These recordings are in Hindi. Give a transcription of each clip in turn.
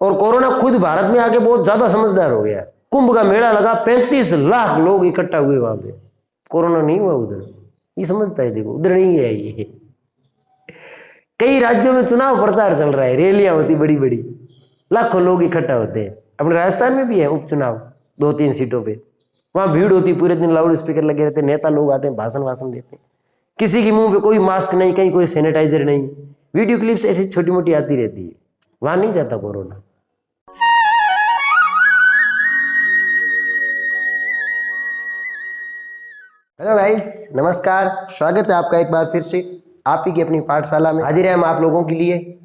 और कोरोना खुद भारत में आके बहुत ज्यादा समझदार हो गया। कुंभ का मेला लगा, 35 लाख लोग इकट्ठा हुए वहां पे, कोरोना नहीं हुआ उधर। ये समझता है, देखो उधर नहीं है ये। कई राज्यों में चुनाव प्रचार चल रहा है, रैलियां होती बड़ी बड़ी, लाखों लोग इकट्ठा होते हैं। अपने राजस्थान में भी है उपचुनाव 2-3 सीटों पे, वहां भीड़ होती, पूरे दिन लाउड स्पीकर लगे रहते, नेता लोग आते हैं, भाषण देते हैं। किसी के मुंह पे कोई मास्क नहीं, कहीं कोई सैनिटाइजर नहीं, वीडियो क्लिप्स ऐसी छोटी मोटी आती रहती है। वहां नहीं जाता कोरोना। हेलो गाइस, नमस्कार, स्वागत है आपका एक बार फिर से आप ही की अपनी पाठशाला में। हाजिर हैं हम आप लोगों के लिए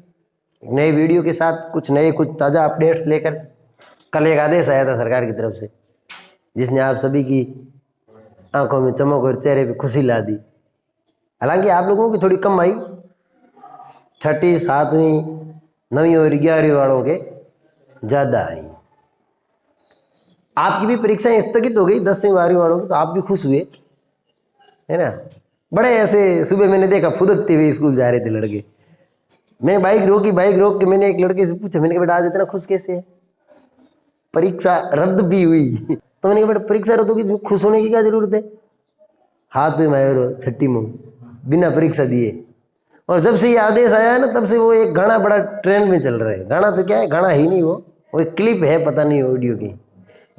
नए वीडियो के साथ, कुछ ताज़ा अपडेट्स लेकर। कल एक आदेश आया था सरकार की तरफ से, जिसने आप सभी की आंखों में चमक और चेहरे पे खुशी ला दी। हालांकि आप लोगों की थोड़ी कम आई, 6ठी 7वीं 9वीं और 11वीं वालों के ज़्यादा आई। आपकी भी परीक्षाएं स्थगित हो गई 10वीं 12वीं वालों की, तो आप भी खुश हुए, है ना। बड़े ऐसे सुबह मैंने देखा फुदकते हुए स्कूल जा रहे थे लड़के। मैंने बाइक रोक के मैंने एक लड़के से पूछा, मैंने कहा बेटा आज इतना खुश कैसे है? परीक्षा रद्द भी हुई। तो मैंने कहा बेटा परीक्षा रद्द होगी, इसमें खुश होने की क्या जरूरत है? हाथ में मारो 6ठी मुंह बिना परीक्षा दिए। और जब से ये आदेश आया है ना, तब से वो एक गाना बड़ा ट्रेंड में चल रहा है। गाना तो क्या है, गाना ही नहीं, वो एक क्लिप है, पता नहीं ऑडियो की।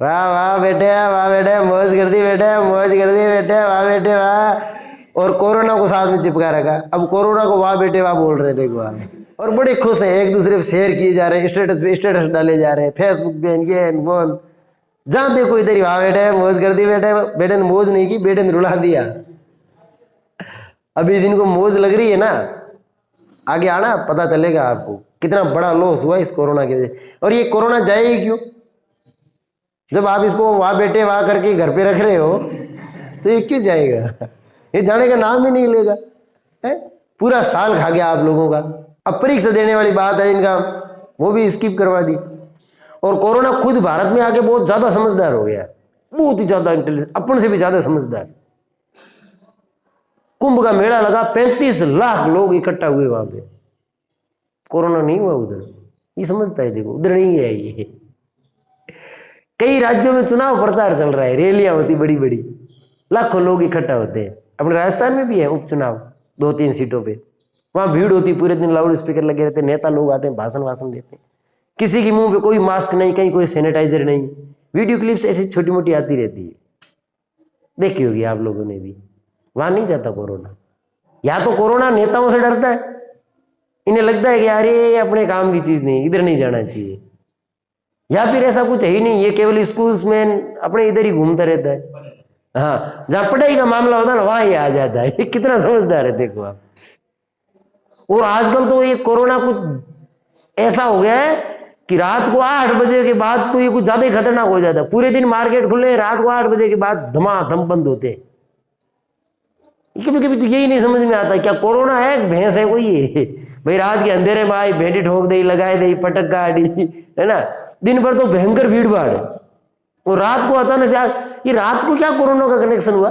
वाह वाह बेटे मौज कर दी बेटे, मौज कर दी बेटे, वाह बेटे वाह। और कोरोना को साथ में चिपका रखा। अब कोरोना को वाह बेटे वाह बोल रहे थे वाह, और बड़े खुश हैं, एक दूसरे पे शेयर किए जा रहे हैं, स्टेटस डाले जा रहे हैं, फेसबुक पे ये बोल, जहां देखो इधर ही वाह बेटे मौज कर दी बेटे। बेटे ने मौज नहीं की, बेटे ने रुला दिया। अभी जिनको मौज लग रही है ना, आगे आना पता चलेगा आपको कितना बड़ा लॉस हुआ इस कोरोना की वजह। और ये कोरोना जाएगी क्यों? जब आप इसको वाह बेटे वाह करके घर पे रख रहे हो, तो ये क्यों जाएगा? ये जाने का नाम ही नहीं लेगा, है? पूरा साल खा गया आप लोगों का। अब परीक्षा देने वाली बात है इनका, वो भी स्किप करवा दी। और कोरोना खुद भारत में आके बहुत ज्यादा समझदार हो गया, बहुत ही ज्यादा इंटेलिजेंट, अपन से भी ज्यादा समझदार। कुंभ का मेला लगा, 35 लाख लोग इकट्ठा हुए वहां पे, कोरोना नहीं हुआ उधर। ये समझता है, देखो उधर नहीं है ये। कई राज्यों में चुनाव प्रचार चल रहा है, रैलियां होती बड़ी बड़ी, लाखों लोग इकट्ठा होते हैं। अपने राजस्थान में भी है उपचुनाव 2-3 सीटों पे, वहां भीड़ होती, पूरे दिन लाउड स्पीकर लगे रहते, नेता लोग आते हैं, भाषण देते हैं। किसी के मुंह पे कोई मास्क नहीं, कहीं कोई सैनिटाइजर नहीं, वीडियो क्लिप्स ऐसी छोटी मोटी आती रहती है, देखी होगी आप लोगों ने भी। वहां नहीं जाता कोरोना। या तो कोरोना नेताओं से डरता है, इन्हें लगता है कि यार ये अपने काम की चीज नहीं, इधर नहीं जाना चाहिए। या फिर ऐसा कुछ है ही नहीं, ये केवल स्कूल्स में अपने इधर ही घूमता रहता है। हाँ, जहां पढ़ाई का मामला होता है ना, वहां ही आ जाता है। ये कितना समझदार है, देखो आप। और आजकल तो ये कोरोना कुछ ऐसा हो गया है कि रात को 8 बजे के बाद तो ये कुछ ज्यादा ही खतरनाक हो जाता है। पूरे दिन मार्केट खुले, रात को 8 बजे के बाद धमाधम बंद होते हैं। कभी कभी तो यही नहीं समझ में आता क्या कोरोना है भैंस है कोई ये? भाई रात के अंधेरे में आई, भेंटी ठोक दे, लगाए दे, पटक गाड़ी, है ना। दिन भर तो भयंकर भीड़ भाड़, और रात को अचानक से ये रात को क्या कोरोना का कनेक्शन हुआ?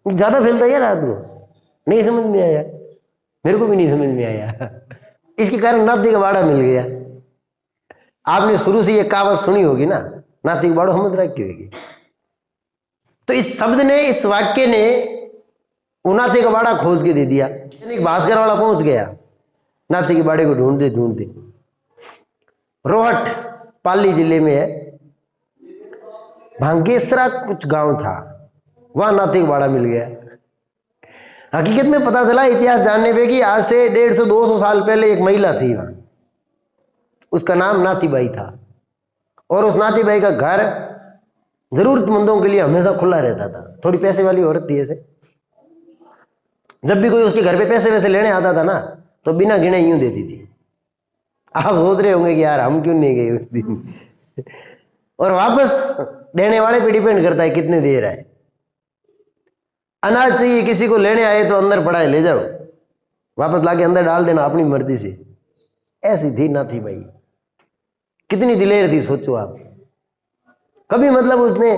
ज्यादा फैलता है रात को, नहीं समझ में आया, मेरे को भी नहीं समझ में आया। इसके कारण नाती का बाड़ा मिल गया। आपने शुरू से ये कहावत सुनी होगी ना, नाती का बाड़ा हम रखी होगी। तो इस शब्द ने, इस वाक्य ने नाती का बाड़ा खोज के दे दिया। एक भास्कर वाला पहुंच गया नाती के बाड़े को ढूंढते। रोहट पाली जिले में है, भांगेसरा कुछ गांव था, वहां नाती का बाड़ा मिल गया। हकीकत में पता चला इतिहास जानने पे कि आज से 150-200 साल पहले एक महिला थी वहां, उसका नाम नातीबाई था। और उस नातीबाई का घर जरूरतमंदों के लिए हमेशा खुला रहता था। थोड़ी पैसे वाली औरत थी ऐसे। जब भी कोई उसके घर पे पैसे वैसे लेने आता था ना, तो बिना गिने यूं देती थी। आप सोच रहे होंगे कि यार हम क्यों नहीं गए उस दिन। और वापस देने वाले पे डिपेंड करता है कितने दे रहा है। अनाज चाहिए किसी को, लेने आए तो अंदर पड़ा है ले जाओ, वापस लाके अंदर डाल देना अपनी मर्जी से। ऐसी थी नातीबाई, कितनी दिलेर थी सोचो आप। कभी मतलब उसने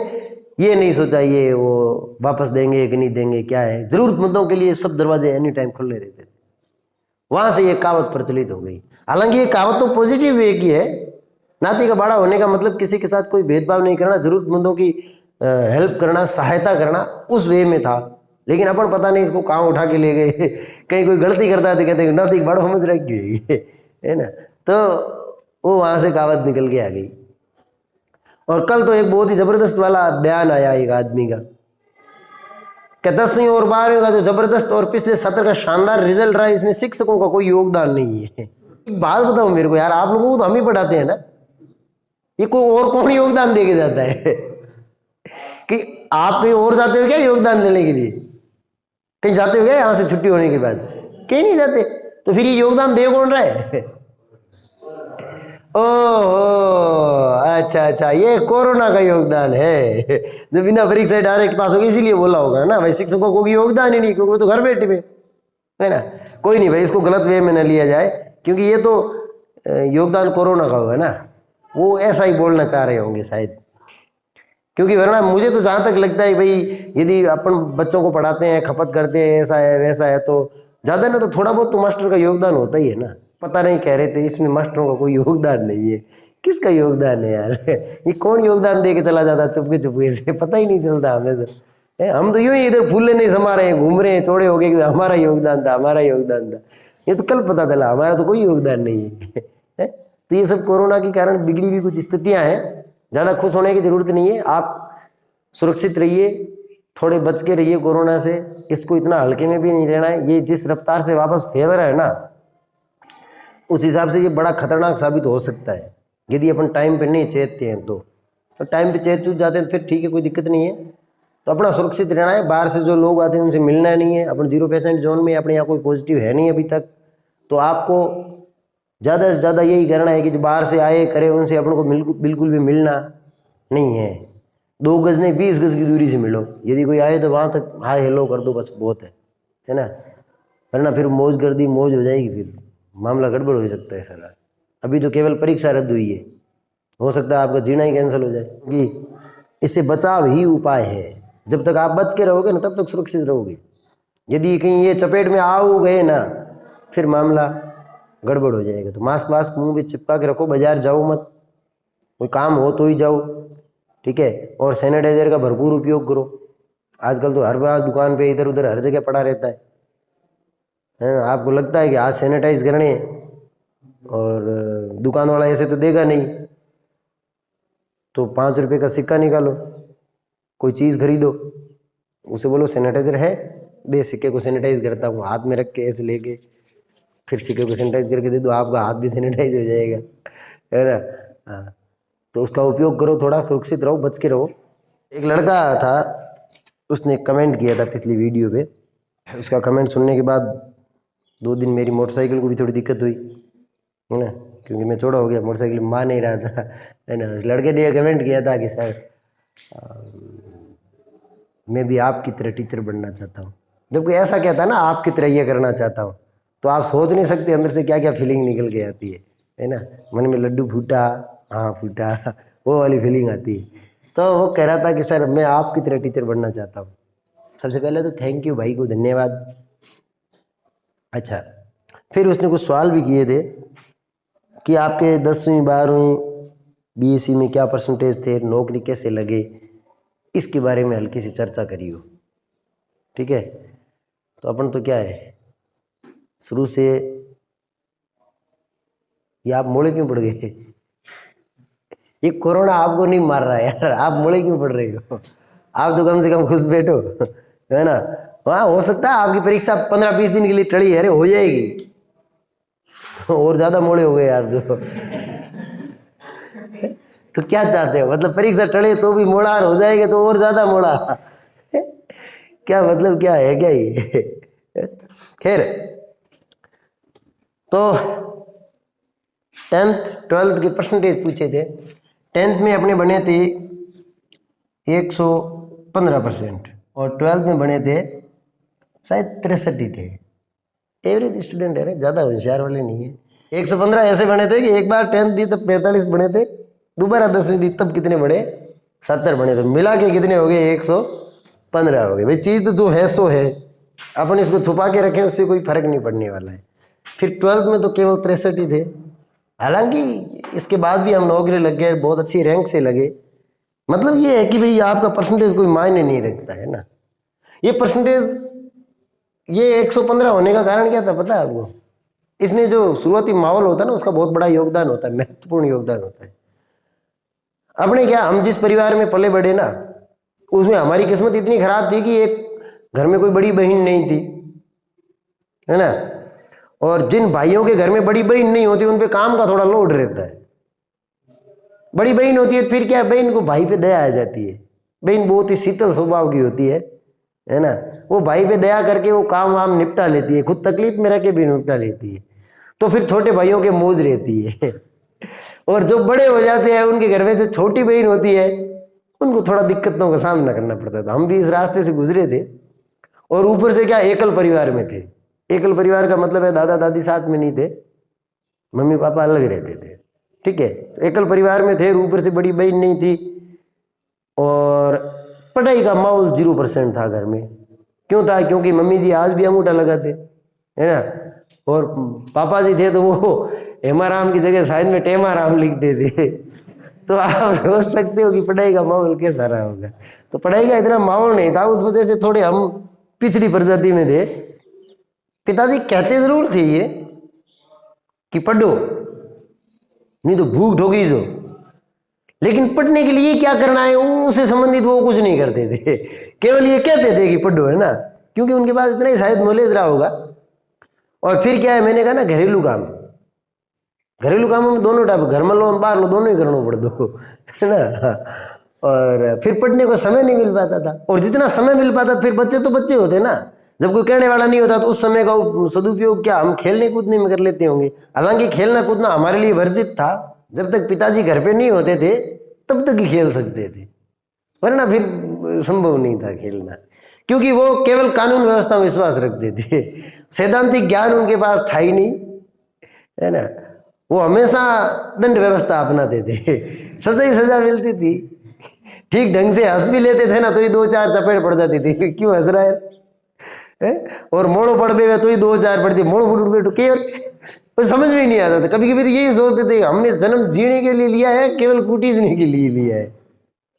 ये नहीं सोचा ये वो वापस देंगे कि नहीं देंगे, क्या है। जरूरतमंदों के लिए सब दरवाजे एनी टाइम खुले रहते थे। वहां से ये कहावत प्रचलित हो गई। हालांकि ये कहावत तो पॉजिटिव वे की है, नाती का बाड़ा होने का मतलब किसी के साथ कोई भेदभाव नहीं करना, जरूरतमंदों की हेल्प करना, सहायता करना, उस वे में था। लेकिन अपन पता नहीं इसको कहाँ उठा के ले गए कहीं कोई गलती करता है तो कहते हैं नाती का बाड़ा समझ रखी है ना। तो वो वहाँ से कहावत निकल के आ गई। और कल तो एक बहुत ही जबरदस्त वाला बयान आया एक आदमी का कि 10वीं और 12वीं का जो जबरदस्त और पिछले सत्र का शानदार रिजल्ट रहा है, इसमें शिक्षकों का कोई योगदान नहीं है। एक बात बताओ मेरे को यार, आप लोगों को तो हम ही पढ़ाते हैं ना, ये कोई और कौन योगदान दे के जाता है कि आप कहीं और जाते हो क्या योगदान देने के लिए? कहीं जाते हो क्या यहां से छुट्टी होने के बाद? कहीं नहीं जाते। तो फिर ये योगदान दे कौन रहा है? ओह अच्छा अच्छा, ये कोरोना का योगदान है जो बिना परीक्षा डायरेक्ट पास हो गई, इसीलिए बोला होगा ना भाई शिक्षकों को योगदान ही नहीं, क्योंकि वो तो घर बैठे हुए है ना। कोई नहीं भाई, इसको गलत वे में न लिया जाए, क्योंकि ये तो योगदान कोरोना का होगा ना, वो ऐसा ही बोलना चाह रहे होंगे शायद। क्योंकि वरना मुझे तो जहाँ तक लगता है भाई, यदि अपन बच्चों को पढ़ाते हैं, खपत करते हैं, ऐसा है वैसा है, तो ज़्यादा ना तो थोड़ा बहुत तो मास्टर का योगदान होता ही है ना। पता नहीं कह रहे थे इसमें मास्टरों का कोई योगदान नहीं है, किसका योगदान है यार ये कौन योगदान दे के चला जाता चुपके चुपके से, पता ही नहीं चलता हमें तो। हम तो यूं ही इधर फूले नहीं समा रहे हैं, घूम रहे हैं, चौड़े हो गए कि हमारा योगदान था, हमारा योगदान था। ये तो कल पता चला हमारा तो कोई योगदान नहीं है। तो ये सब कोरोना के कारण बिगड़ी भी कुछ स्थितियां हैं, ज़्यादा खुश होने की जरूरत नहीं है। आप सुरक्षित रहिए, थोड़े बच के रहिए कोरोना से, इसको इतना हल्के में भी नहीं लेना है। ये जिस रफ्तार से वापस फैल रहा है ना, उस हिसाब से ये बड़ा खतरनाक साबित हो सकता है यदि अपन टाइम पे नहीं चेतते हैं। तो टाइम पे चेत चूत जाते हैं फिर ठीक है, कोई दिक्कत नहीं है। तो अपना सुरक्षित रहना है, बाहर से जो लोग आते हैं उनसे मिलना नहीं है। अपन 0% जोन में, अपने यहाँ कोई पॉजिटिव है नहीं अभी तक, तो आपको ज़्यादा से ज़्यादा यही करना है कि जो बाहर से आए करे उनसे अपन को बिल्कुल भी मिलना नहीं है। 2 गज नहीं 20 गज की दूरी से मिलो। यदि कोई आए तो वहाँ तक हाय हेलो कर दो, बस बहुत है ना। वरना फिर मौज कर दी मौज हो जाएगी, फिर मामला गड़बड़ हो सकता है सारा। अभी तो केवल परीक्षा रद्द हुई है, हो सकता है आपका जीना ही कैंसिल हो जाए। कि इससे बचाव ही उपाय है। जब तक आप बच के रहोगे ना, तब तक सुरक्षित रहोगे। यदि कहीं ये चपेट में आओ गए ना, फिर मामला गड़बड़ हो जाएगा। तो मास्क वास्क मुंह पे चिपका के रखो, बाजार जाओ मत, कोई काम हो तो ही जाओ, ठीक है। और सैनिटाइजर का भरपूर उपयोग करो। आजकल तो हर बार दुकान पे इधर उधर हर जगह पड़ा रहता है। आपको लगता है कि आज सैनिटाइज करने, और दुकान वाला ऐसे तो देगा नहीं, तो 5 रुपये का सिक्का निकालो, कोई चीज़ खरीदो, उसे बोलो सैनिटाइजर है, दे, सिक्के को सैनिटाइज करता हूँ, हाथ में रख के ऐसे लेके फिर सिक्के को सैनिटाइज करके दे दो, आपका हाथ भी सैनिटाइज हो जाएगा, है ना। हाँ, तो उसका उपयोग करो, थोड़ा सुरक्षित रहो, बच के रहो। एक लड़का था, उसने कमेंट किया था पिछली वीडियो पे। उसका कमेंट सुनने के बाद 2 दिन मेरी मोटरसाइकिल को भी थोड़ी दिक्कत हुई, है ना, क्योंकि मैं चौड़ा हो गया, मोटरसाइकिल मान नहीं रहा था, है ना। लड़के ने कमेंट किया था कि सर मैं भी आपकी तरह टीचर बनना चाहता हूँ। जब कोई ऐसा कहता है ना आपकी तरह ये करना चाहता हूँ, तो आप सोच नहीं सकते अंदर से क्या क्या फीलिंग निकल के आती है ना। मन में लड्डू फूटा, हाँ फूटा, वो वाली फीलिंग आती है। तो वो कह रहा था कि सर मैं आपकी तरह टीचर बनना चाहता हूँ। सबसे पहले तो थैंक यू भाई को, धन्यवाद। अच्छा, फिर उसने कुछ सवाल भी किए थे कि आपके 10वीं 12वीं बीएससी में क्या परसेंटेज थे, नौकरी कैसे लगे, इसके बारे में हल्की सी चर्चा करी हो, ठीक है। तो अपन तो क्या है, शुरू से ये आप मोड़े क्यों पड़ गए? ये कोरोना आपको नहीं मार रहा है यार, आप मोड़े क्यों पड़ रहे हो? आप तो कम से कम खुश बैठो, है ना। हाँ, हो सकता है आपकी परीक्षा 15-20 दिन के लिए टली है, अरे हो जाएगी। और ज्यादा मोड़े हो गए आप तो क्या चाहते हो, मतलब परीक्षा टले तो भी मोड़ार हो जाएगा, तो और ज्यादा मोड़ा क्या मतलब, क्या है क्या ये खैर, तो 10th 12th के परसेंटेज पूछे थे। 10th में अपने बने थे 115% और 12th में बने थे शायद 63 थे। एवरेज स्टूडेंट है रे, ज़्यादा होशियार वाले नहीं है। 115 ऐसे बने थे कि एक बार 10th दी तब 45 बने थे, दोबारा 10वीं दी तब कितने बने, 70 बने थे। मिला के कितने हो गए, 115 हो गए। भाई चीज़ तो जो है सो है, अपन इसको छुपा के रखें, उससे कोई फर्क नहीं पड़ने वाला है। फिर 12th में तो केवल 63 ही थे, हालांकि इसके बाद भी हम नौकरी लग गए, बहुत अच्छी रैंक से लगे। मतलब ये है कि भाई आपका परसेंटेज कोई मायने नहीं रखता है ना। ये परसेंटेज, ये 115 होने का कारण क्या था पता है आपको? इसमें जो शुरुआती माहौल होता है ना, उसका बहुत बड़ा योगदान होता है, महत्वपूर्ण योगदान होता है। अपने क्या, हम जिस परिवार में पले बढ़े ना, उसमें हमारी किस्मत इतनी खराब थी कि एक घर में कोई बड़ी बहन नहीं थी, है ना। और जिन भाइयों के घर में बड़ी बहन नहीं होती उन पे काम का थोड़ा लोड रहता है। बड़ी बहन होती है, फिर क्या, बहन को भाई पे दया आ जाती है। बहन बहुत ही शीतल स्वभाव की होती है ना। वो भाई पे दया करके वो काम वाम निपटा लेती है, खुद तकलीफ में रह के भी निपटा लेती है। तो फिर छोटे भाइयों के मौज रहती है। और जो बड़े हो जाते हैं उनके घर में जो छोटी बहन होती है, उनको थोड़ा दिक्कतों का सामना करना पड़ता था। हम भी इस रास्ते से गुजरे थे। और ऊपर से क्या, एकल परिवार में थे। एकल परिवार का मतलब है दादा दादी साथ में नहीं थे, मम्मी पापा अलग रहते थे, ठीक है। तो एकल परिवार में थे, ऊपर से बड़ी बहन नहीं थी, और पढ़ाई का माहौल 0% था घर में। क्यों था? क्योंकि मम्मी जी आज भी अंगूठा लगाते, है ना। और पापा जी थे तो वो हेमाराम की जगह साइड में टेमाराम लिखते थे। तो आप सोच सकते हो कि पढ़ाई का माहौल कैसा रहा होगा। तो पढ़ाई का इतना माहौल नहीं था, उस वजह से थोड़े हम पिछड़ी प्रजाति में थे। पिताजी कहते जरूर थे ये कि पढ़ो, नहीं तो भूख ठोगी जो, लेकिन पढ़ने के लिए क्या करना है उससे संबंधित वो कुछ नहीं करते थे। केवल ये कहते थे कि पढ़ो, है ना, क्योंकि उनके पास इतना ही शायद नॉलेज रहा होगा। और फिर क्या है, मैंने कहा ना, घरेलू काम, घरेलू कामों में दोनों टाइप, घर में लो बाहर लो, दोनों ही करना पड़ दो, है ना। और फिर पढ़ने को समय नहीं मिल पाता था, और जितना समय मिल पाता फिर बच्चे तो बच्चे होते ना, जब कोई कहने वाला नहीं होता तो उस समय का सदुपयोग क्या हम खेलने कूदने में कर लेते होंगे। हालांकि खेलना कूदना हमारे लिए वर्जित था, जब तक पिताजी घर पे नहीं होते थे तब तक ही खेल सकते थे, वरना फिर संभव नहीं था खेलना, क्योंकि वो केवल कानून व्यवस्था में विश्वास रखते थे। सैद्धांतिक ज्ञान उनके पास था ही नहीं, है ना। वो हमेशा दंड व्यवस्था अपनाते थे, सजा ही सजा मिलती थी। ठीक ढंग से हंस भी लेते थे ना तो ही 2-4 चपेट पड़ जाती थी, क्यों हंस रहा है? और मोड़ो पड़ गए तो ही 2-4 पड़ती, मोड़ो फुट गए तो केवल समझ में नहीं आता था। कभी कभी तो यही सोचते थे हमने जन्म जीने के लिए लिया है, केवल कुटीजने के लिए लिया है।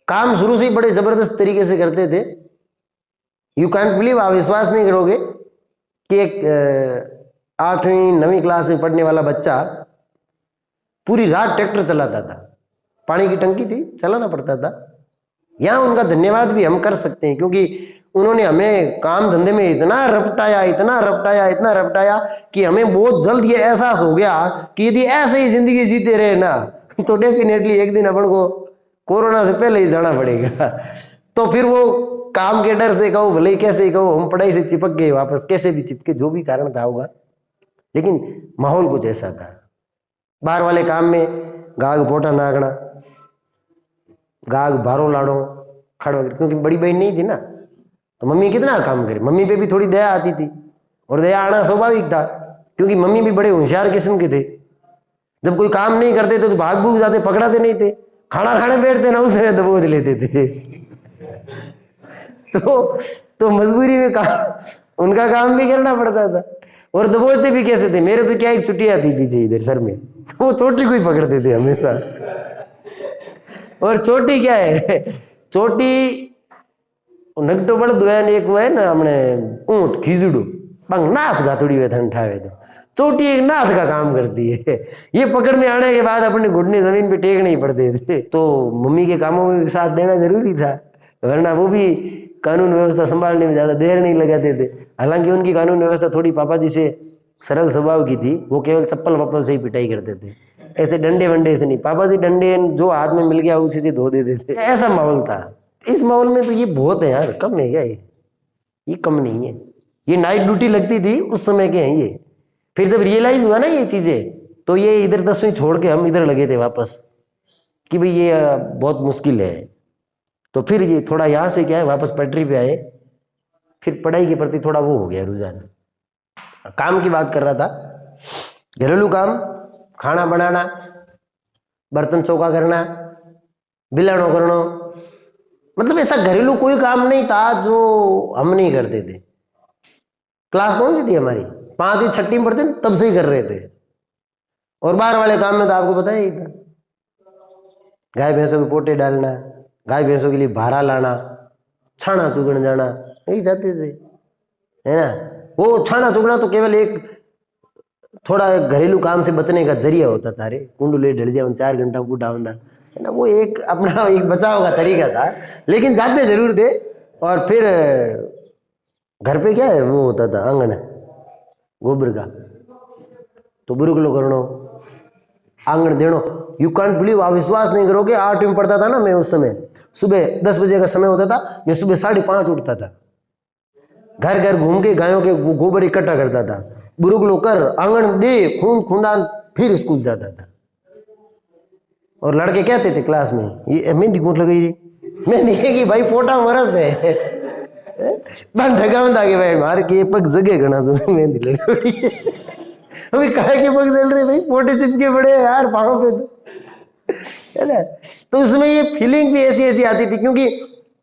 काम शुरू से ही बड़े जबरदस्त तरीके से करते थे। यू कैंट बिलीव, आप विश्वास नहीं करोगे कि एक 8वीं 9वीं क्लास में पढ़ने वाला बच्चा पूरी रात ट्रैक्टर चलाता था। पानी की टंकी थी, चलाना पड़ता था। यहाँ उनका धन्यवाद भी हम कर सकते हैं, क्योंकि उन्होंने हमें काम धंधे में इतना रपटाया, इतना रपटाया, इतना रपटाया कि हमें बहुत जल्द ये एहसास हो गया कि यदि ऐसे ही जिंदगी जीते रहे ना तो डेफिनेटली एक दिन अपन को कोरोना से पहले ही जाना पड़ेगा। तो फिर वो काम के डर से कहो, भले ही कैसे ही कहो, हम पढ़ाई से चिपक गए वापस, कैसे भी चिपके, जो भी कारण था होगा, लेकिन माहौल कुछ ऐसा था। बाहर वाले काम में गाग पोटा नागना, गाग भारो लाड़ो खड़ वगैरह, क्योंकि बड़ी बहन नहीं थी ना, तो मम्मी कितना काम करे, मम्मी पे भी थोड़ी दया आती थी, और दया आना स्वाभाविक था, क्योंकि मम्मी भी बड़े होशियार किस्म के थे। जब कोई काम नहीं करते थे तो भाग भूग जाते, पकड़ाते नहीं थे। खाना खाने बैठते ना, उस समय दबोच लेते थे। तो मजबूरी में काम, उनका काम भी करना पड़ता था, और दबोचते भी कैसे थे। मेरे तो क्या एक चुटिया थी पीछे इधर सर में, वो चोटी को ही पकड़ते थे हमेशा। और चोटी क्या है, चोटी नगटो बड़ दुआन एक वो है ना हमने ऊंट खीजड़ू पंग नाथ गातुड़ी वे थन ठावे, तो चोटी एक नाथ का काम करती है। ये पकड़ने आने के बाद अपने घुटने जमीन पे टेकने ही पड़ते थे। तो मम्मी के कामों में भी साथ देना जरूरी था, वरना वो भी कानून व्यवस्था संभालने में ज्यादा देर नहीं लगाते थे। हालांकि उनकी कानून व्यवस्था थोड़ी पापा जी से सरल स्वभाव की थी, वो केवल चप्पल वप्पल से ही पिटाई करते थे, ऐसे डंडे वंडे से नहीं। पापा जी डंडे जो हाथ में मिल गया उसी से धो देते थे, ऐसा माहौल था। इस माहौल में तो ये बहुत है यार, कम है क्या ये कम नहीं है। ये नाइट ड्यूटी लगती थी उस समय के हैं ये। फिर जब रियलाइज हुआ ना ये चीजें, तो ये इधर 10वीं छोड़ के हम इधर लगे थे वापस कि भाई ये बहुत मुश्किल है। तो फिर ये थोड़ा यहाँ से क्या है वापस पटरी पे आए, फिर पढ़ाई के प्रति थोड़ा वो हो गया रुझान। काम की बात कर रहा था, घरेलू काम, खाना बनाना, बर्तन चौका करना, बिलानो करना, मतलब ऐसा घरेलू कोई काम नहीं था जो हम नहीं करते थे। क्लास कौन सी थी हमारी, 5वीं 6वीं में पढ़ते तब से ही कर रहे थे। और बाहर वाले काम में तो आपको पता ही था, गाय भैंसों के पोटे डालना, गाय भैंसों के लिए भारा लाना, छाना चुगण जाना, यही जाते थे, है ना। वो छाना चुगना तो केवल एक थोड़ा घरेलू काम से बचने का जरिया होता था। अरे कुंडले ढल जाए 4 घंटा बूढ़ा होता, है ना, वो एक अपना एक बचाव का तरीका था, लेकिन जाते जरूर थे। और फिर घर पे क्या है वो होता था आंगन गोबर का, तो बुरुकलो करनो, आंगन देनो। यू कांट बिलीव, आप विश्वास नहीं करोगे, 8 में पढ़ता था ना मैं उस समय, सुबह 10 बजे का समय होता था, मैं सुबह 5:30 उठता था, घर घर घूम के गायों के गोबर इकट्ठा करता था, बुरुकलो कर, आंगन दे, खून खूनदान, फिर स्कूल जाता था। और लड़के कहते थे क्लास में, ये मेहंदी कौन लगाई रही, मेहंदी कि भाई पोटा मरस है बन ठगा के भाई मार के पग जगह गणा जो मेहंदी लगी अभी कहा के पग चल रहे भाई, पोटे चिपके बड़े यार पाँव पे, तो है ना। तो उसमें ये फीलिंग भी ऐसी ऐसी आती थी, क्योंकि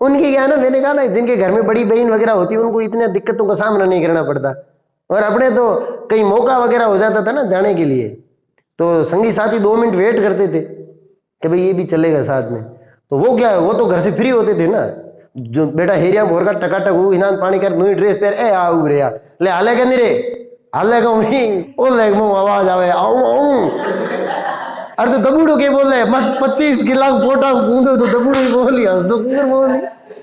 उनकी क्या ना, मैंने कहा ना, जिनके घर में बड़ी बहन वगैरह होती, उनको इतने दिक्कतों का सामना नहीं करना पड़ता। और अपने तो कहीं मौका वगैरह हो जाता था ना जाने के लिए, तो संगी साथी 2 मिनट वेट करते थे कि भाई ये भी चलेगा साथ में। तो वो क्या है, वो तो घर से फ्री होते थे ना, जो बेटा हेरिया भोर का टकाटक वो इनान पानी कर नई ड्रेस पहन ए आ उबरे या ले हाले के नहीं रे हाले का वही ओ लेग में आवाज आवे आऊं आऊं। अरे तो दबूड़ो के बोल रहे मत 25 किला पोटा कूदो, तो दबूड़ो ही बोली, हंस दो कुकर बोली,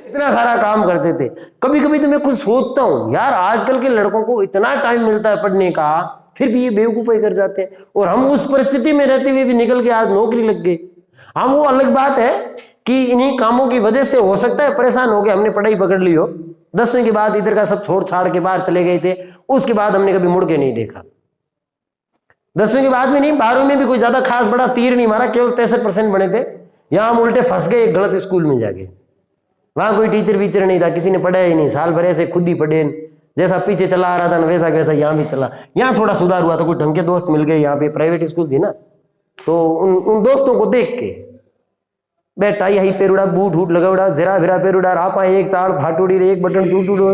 इतना सारा काम करते थे। कभी कभी तो मैं कुछ सोचता हूँ यार, आजकल के लड़कों को इतना टाइम मिलता है पढ़ने का, फिर भी ये बेवकूफी कर जाते हैं। और हम उस परिस्थिति में रहते हुए भी निकल के आज नौकरी लग गई। हाँ वो अलग बात है कि इन्हीं कामों की वजह से हो सकता है परेशान हो गए, हमने पढ़ाई पकड़ ली हो, 10वीं के बाद इधर का सब छोड़ छाड़ के बाहर चले गए थे, उसके बाद हमने कभी मुड़ के नहीं देखा। 10वीं के बाद में नहीं, 12वीं में भी कोई ज्यादा खास बड़ा तीर नहीं मारा, केवल 63% बने थे। यहां हम उल्टे फंस गए एक गलत स्कूल में जाके, वहां कोई टीचर वीचर नहीं था, किसी ने पढ़ाया ही नहीं, साल भर ऐसे खुद ही पढ़े, जैसा पीछे चला आ रहा था ना वैसा वैसा यहाँ भी चला। यहाँ थोड़ा सुधार हुआ था, कुछ ढंग के दोस्त मिल गए, यहाँ पे प्राइवेट स्कूल थी ना, तो उन दोस्तों को देख के बेटा यही पेरुड़ा बूट वूट लगाउड़ा जरा फिरा पेरुड़ा आपा एक चाड़ फाटूड़ी एक बटन टूटूड़ो,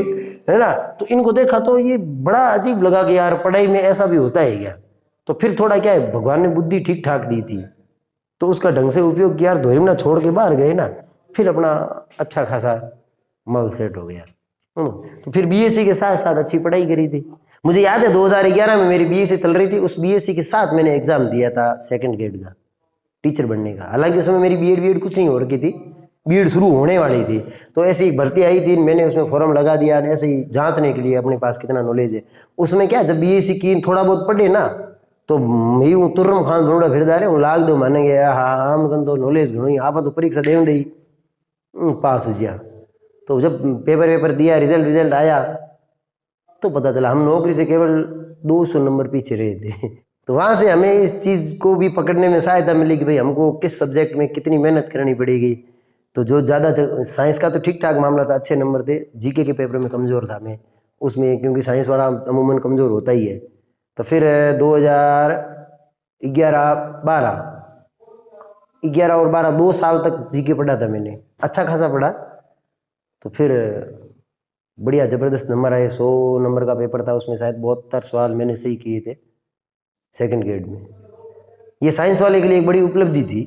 है ना। तो इनको देखा तो ये बड़ा अजीब लगा कि यार पढ़ाई में ऐसा भी होता है क्या। तो फिर थोड़ा क्या है, भगवान ने बुद्धि ठीक ठाक दी थी, तो उसका ढंग से उपयोग किया, धोरी ना छोड़ के बाहर गए ना, फिर अपना अच्छा खासा मल सेट हो गया। तो फिर बीएससी के साथ साथ अच्छी पढ़ाई करी थी। मुझे याद है 2011 में मेरी बीएससी चल रही थी, उस बीएससी के साथ मैंने एग्जाम दिया था 2nd ग्रेड का टीचर बनने का। हालांकि उस समय मेरी बीएड कुछ नहीं हो रखी थी, बीएड शुरू होने वाली थी, तो ऐसी एक भर्ती आई थी, मैंने उसमें फॉर्म लगा दिया, ऐसे ही जांचने के लिए अपने पास कितना नॉलेज है। उसमें क्या, जब बीएससी की थोड़ा बहुत पढ़े ना, तो मैं तुर्रम खान घोड़ा फिर रहे हूँ लाग दो माने गया हाँ आम कन तो नॉलेज घणो ही आप तो परीक्षा देव दी पास हो गया। तो जब पेपर दिया, रिजल्ट आया, तो पता चला हम नौकरी से केवल 200 नंबर पीछे रहे थे। तो वहाँ से हमें इस चीज़ को भी पकड़ने में सहायता मिली कि भाई हमको किस सब्जेक्ट में कितनी मेहनत करनी पड़ेगी। तो जो ज़्यादा साइंस का तो ठीक ठाक मामला था, अच्छे नंबर थे, जीके के पेपर में कमज़ोर था मैं उसमें, क्योंकि साइंस वाला अमूमन कमज़ोर होता ही है। तो फिर 2011 और 12 2 साल तक जीके पढ़ा था मैंने, अच्छा खासा पढ़ा। तो फिर बढ़िया ज़बरदस्त नंबर आए, 100 नंबर का पेपर था, उसमें शायद 72 सवाल मैंने सही किए थे 2nd ग्रेड में। ये साइंस वाले के लिए एक बड़ी उपलब्धि थी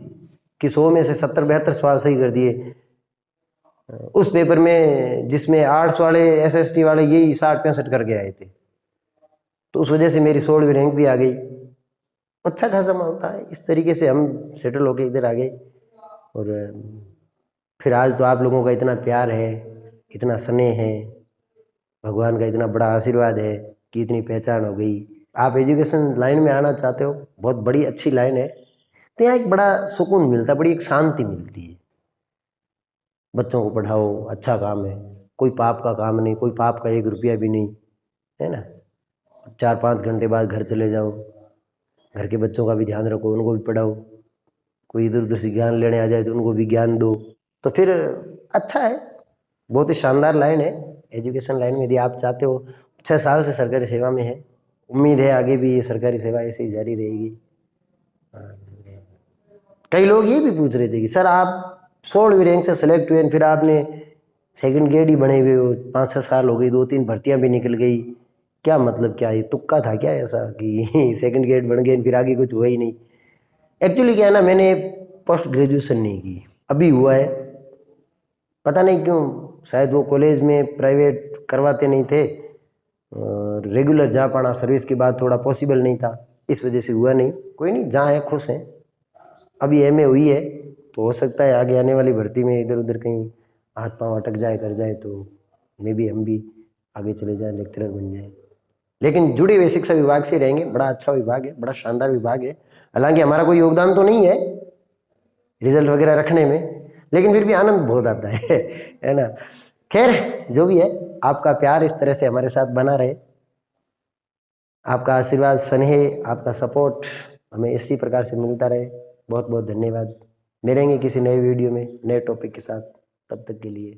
कि 100 में से 70-72 सवाल सही कर दिए। उस पेपर में जिसमें आर्ट्स वाले एसएसटी वाले यही 60-65 करके आए थे, तो उस वजह से मेरी 16वीं रैंक भी आ गई। अच्छा खासा माल था। इस तरीके से हम सेटल होके इधर आ गए। और फिर आज तो आप लोगों का इतना प्यार है, इतना स्नेह है, भगवान का इतना बड़ा आशीर्वाद है कि इतनी पहचान हो गई। आप एजुकेशन लाइन में आना चाहते हो, बहुत बड़ी अच्छी लाइन है, तो यहाँ एक बड़ा सुकून मिलता है, बड़ी एक शांति मिलती है। बच्चों को पढ़ाओ, अच्छा काम है, कोई पाप का काम नहीं, कोई पाप का 1 रुपया भी नहीं, है ना। 4-5 घंटे बाद घर चले जाओ, घर के बच्चों का भी ध्यान रखो, उनको भी पढ़ाओ, कोई इधर उधर से ज्ञान लेने आ जाए तो उनको भी ज्ञान दो। तो फिर अच्छा है, बहुत ही शानदार लाइन है एजुकेशन लाइन में। यदि आप चाहते हो, 6 साल से सरकारी सेवा में है, उम्मीद है आगे भी ये सरकारी सेवा ऐसे ही जारी रहेगी। कई लोग ये भी पूछ रहे थे कि सर आप 16वीं रैंक से सेलेक्ट हुए, फिर आपने 2nd ग्रेड ही बने हुए हो, 5-6 साल हो गई, 2-3 भर्तियां भी निकल गई, क्या मतलब, क्या ये तुक्का था क्या ऐसा कि सेकंड ग्रेड बन गए फिर आगे कुछ हुआ ही नहीं? एक्चुअली क्या है ना, मैंने पोस्ट ग्रेजुएशन नहीं की, अभी हुआ है। पता नहीं क्यों, शायद वो कॉलेज में प्राइवेट करवाते नहीं थे, रेगुलर जा पाना सर्विस के बाद थोड़ा पॉसिबल नहीं था, इस वजह से हुआ नहीं। कोई नहीं, जहाँ है खुश हैं। अभी एमए हुई है तो हो सकता है आगे आने वाली भर्ती में इधर उधर कहीं हाथ पांव अटक जाए कर जाए तो मे भी हम भी आगे चले जाएं, लेक्चरर बन जाएं। लेकिन जुड़े हुए शिक्षा विभाग से रहेंगे। बड़ा अच्छा विभाग है, बड़ा शानदार विभाग है। हालांकि हमारा कोई योगदान तो नहीं है रिजल्ट वगैरह रखने में, लेकिन फिर भी आनंद बहुत आता है ना। खैर जो भी है, आपका प्यार इस तरह से हमारे साथ बना रहे, आपका आशीर्वाद स्नेह, आपका सपोर्ट हमें इसी प्रकार से मिलता रहे। बहुत बहुत धन्यवाद। मिलेंगे किसी नए वीडियो में नए टॉपिक के साथ, तब तक के लिए।